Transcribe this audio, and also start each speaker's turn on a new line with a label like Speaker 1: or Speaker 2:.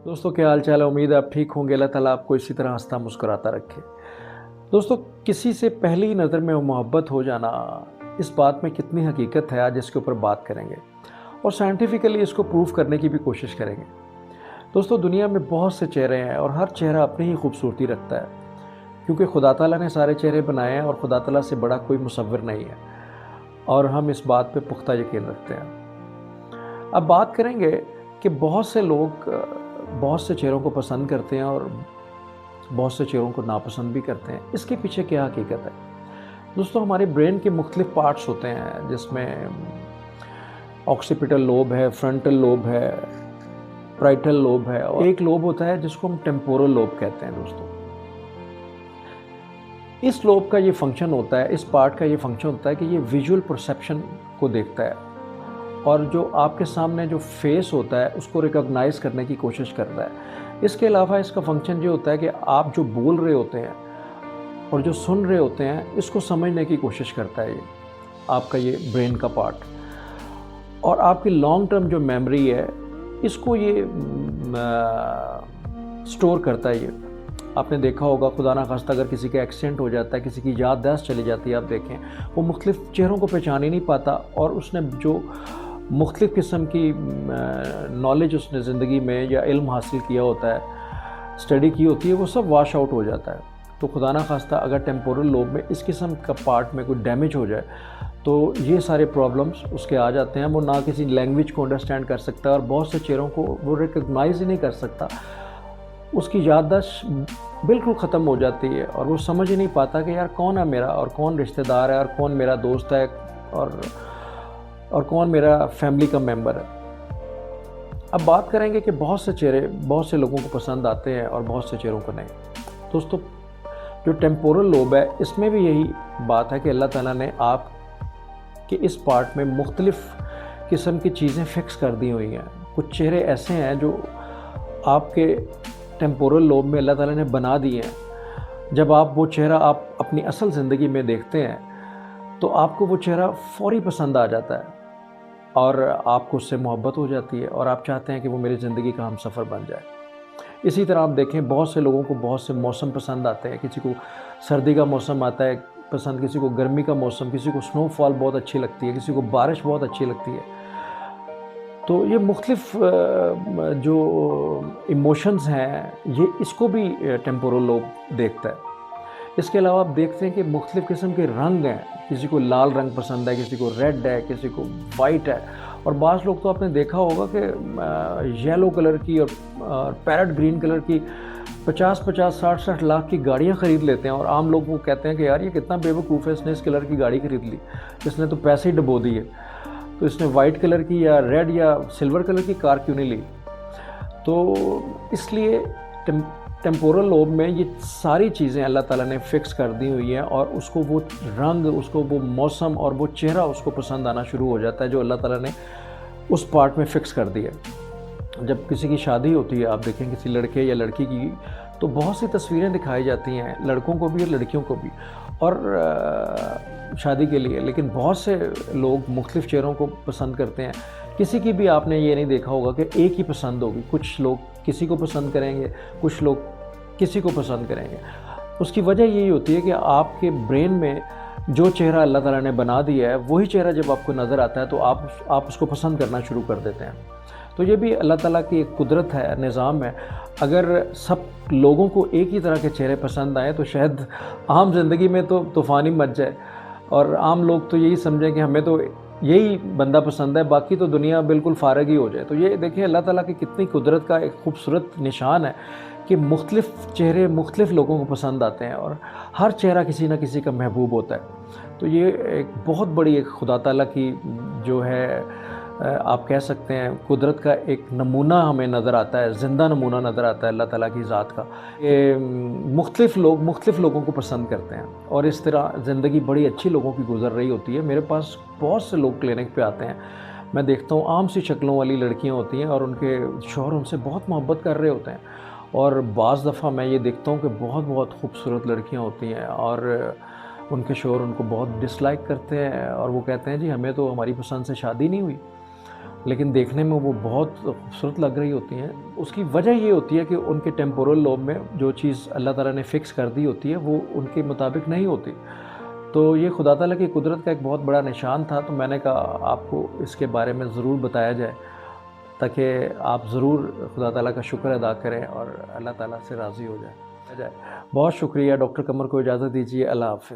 Speaker 1: दोस्तों क्या हाल चाल है। उम्मीद है आप ठीक होंगे। अल्लाह ताला आपको इसी तरह हंसता मुस्कुराता रखे। दोस्तों, किसी से पहली नज़र में मोहब्बत हो जाना, इस बात में कितनी हकीकत है आज इसके ऊपर बात करेंगे और साइंटिफिकली इसको प्रूव करने की भी कोशिश करेंगे। दोस्तों, दुनिया में बहुत से चेहरे हैं और हर चेहरा अपनी ही खूबसूरती रखता है, क्योंकि खुदा ताला ने सारे चेहरे बनाए हैं और खुदा ताला से बड़ा कोई मुसव्विर नहीं है, और हम इस बात पे पुख्ता यकीन रखते हैं। अब बात करेंगे कि बहुत से लोग बहुत से चेहरों को पसंद करते हैं और बहुत से चेहरों को नापसंद भी करते हैं। इसके पीछे क्या हकीकत है? दोस्तों, हमारे ब्रेन के मुख्तलिफ पार्ट्स होते हैं, जिसमें ऑक्सीपिटल लोब है, फ्रंटल लोब है, प्राइटल लोब है, और एक लोब होता है जिसको हम टेम्पोरल लोब कहते हैं। दोस्तों, इस लोब का ये फंक्शन होता है, इस पार्ट का ये फंक्शन होता है कि ये विजुअल परसेप्शन को देखता है और जो आपके सामने जो फेस होता है उसको रिकॉग्नाइज करने की कोशिश करता है। इसके अलावा इसका फंक्शन ये होता है कि आप जो बोल रहे होते हैं और जो सुन रहे होते हैं इसको समझने की कोशिश करता है ये आपका ये ब्रेन का पार्ट। और आपकी लॉन्ग टर्म जो मेमोरी है इसको ये स्टोर करता है। ये आपने देखा होगा, खुदा ना खास्ता अगर किसी का एक्सीडेंट हो जाता है, किसी की याददाश्त चली जाती है, आप देखें वो मुख्तलिफ चेहरों को पहचान ही नहीं पाता और उसने जो मुख्तलिफ़ किस्म की नॉलेज उसने ज़िंदगी में या इल्म हासिल किया होता है, स्टडी की होती है, वो सब वॉश आउट हो जाता है। तो खुदा ना खास्ता अगर टेम्पोरल लोब में इस किस्म का पार्ट में कोई डैमेज हो जाए तो ये सारे प्रॉब्लम्स उसके आ जाते हैं। वो ना किसी लैंग्वेज को अंडरस्टैंड कर सकता और बहुत से चेहरों को वो रिकग्नाइज़ ही नहीं कर सकता। उसकी याददाश्त बिल्कुल ख़त्म हो जाती है और वो समझ ही नहीं पाता कि यार कौन है मेरा और कौन रिश्तेदार है और कौन मेरा दोस्त है और कौन मेरा फैमिली का मेंबर है। अब बात करेंगे कि बहुत से चेहरे बहुत से लोगों को पसंद आते हैं और बहुत से चेहरों को नहीं। दोस्तों, जो टेम्पोरल लोब है इसमें भी यही बात है कि अल्लाह ताला ने आप के इस पार्ट में मुख्तलिफ़ किस्म की चीज़ें फ़िक्स कर दी हुई हैं। कुछ चेहरे ऐसे हैं जो आपके टेम्पोरल लोब में अल्लाह ताला ने बना दिए हैं। जब आप वो चेहरा आप अपनी असल ज़िंदगी में देखते हैं तो आपको वो चेहरा फ़ौरी पसंद आ जाता है और आपको उससे मोहब्बत हो जाती है और आप चाहते हैं कि वो मेरी ज़िंदगी का हमसफ़र बन जाए। इसी तरह आप देखें, बहुत से लोगों को बहुत से मौसम पसंद आते हैं। किसी को सर्दी का मौसम आता है पसंद, किसी को गर्मी का मौसम, किसी को स्नोफॉल बहुत अच्छी लगती है, किसी को बारिश बहुत अच्छी लगती है। तो ये मुख्तलिफ जो इमोशंस हैं ये इसको भी टेम्पोरल लोब देखता है। इसके अलावा आप देखते हैं कि मुख्तलिफ़ किस्म के रंग हैं। किसी को लाल रंग पसंद है, किसी को रेड है, किसी को वाइट है, और बाज़ लोग तो आपने देखा होगा कि येलो कलर की और पैरेट ग्रीन कलर की 50-50, 60-60 लाख की गाड़ियाँ ख़रीद लेते हैं। और आम लोग वो कहते हैं कि यार ये कितना बेवकूफ़ है, इसने इस कलर की गाड़ी ख़रीद ली, इसने तो पैसे ही डुबो दिए, तो इसने वाइट कलर की या रेड या सिल्वर कलर की कार क्यों नहीं ली। तो इसलिए टेम्पोरल लोब में ये सारी चीज़ें अल्लाह ताला ने फ़िक्स कर दी हुई हैं और उसको वो रंग, उसको वो मौसम और वो चेहरा उसको पसंद आना शुरू हो जाता है जो अल्लाह ताला ने उस पार्ट में फ़िक्स कर दिया। जब किसी की शादी होती है, आप देखें किसी लड़के या लड़की की, तो बहुत सी तस्वीरें दिखाई जाती हैं, लड़कों को भी और लड़कियों को भी, और शादी के लिए। लेकिन बहुत से लोग मुख्तलिफ़ चेहरों को पसंद करते हैं। किसी की भी आपने ये नहीं देखा होगा कि एक ही पसंद होगी। कुछ लोग किसी को पसंद करेंगे, कुछ लोग किसी को पसंद करेंगे। उसकी वजह यही होती है कि आपके ब्रेन में जो चेहरा अल्लाह ताला ने बना दिया है वही चेहरा जब आपको नज़र आता है तो आप उसको पसंद करना शुरू कर देते हैं। तो ये भी अल्लाह ताला की एक कुदरत है, निज़ाम है। अगर सब लोगों को एक ही तरह के चेहरे पसंद आए तो शायद आम ज़िंदगी में तो तूफ़ान ही मच जाए और आम लोग तो यही समझें कि हमें तो यही बंदा पसंद है, बाकी तो दुनिया बिल्कुल फ़ारग ही हो जाए। तो ये देखिए अल्लाह ताला की कितनी कुदरत का एक खूबसूरत निशान है कि मुख्तलिफ़ चेहरे मुख्तलिफ़ लोगों को पसंद आते हैं और हर चेहरा किसी न किसी का महबूब होता है। तो ये एक बहुत बड़ी एक खुदा ताला की जो है आप कह सकते हैं कुदरत का एक नमूना हमें नज़र आता है, ज़िंदा नमूना नज़र आता है अल्लाह ताला की ज़ात का। ये मुख्तलिफ़ लोग मुख्तलिफ़ लोगों को पसंद करते हैं और इस तरह ज़िंदगी बड़ी अच्छी लोगों की गुजर रही होती है। मेरे पास बहुत से लोग क्लिनिक पे आते हैं, मैं देखता हूँ आम सी शक्लों वाली लड़कियाँ होती हैं और उनके शौहर उनसे बहुत मोहब्बत कर रहे होते हैं, और बाज़ दफ़ा मैं ये देखता हूँ कि बहुत बहुत खूबसूरत लड़कियाँ होती हैं और उनके शौहर उनको बहुत डिसलाइक करते हैं और वो कहते हैं जी हमें तो हमारी पसंद से शादी नहीं हुई। लेकिन देखने में वो बहुत खूबसूरत लग रही होती हैं। उसकी वजह ये होती है कि उनके टेम्पोरल लोब में जो चीज़ अल्लाह ताला ने फ़िक्स कर दी होती है, वो उनके मुताबिक नहीं होती। तो ये खुदा ताला की कुदरत का एक बहुत बड़ा निशान था, तो मैंने कहा आपको इसके बारे में ज़रूर बताया जाए, ताकि आप ज़रूर खुदा ताला का शुक्र अदा करें और अल्लाह ताला से राज़ी हो जाएँ। बहुत शुक्रिया डॉक्टर कमर को इजाज़त दीजिए। अल्लाह हाफ़िज़।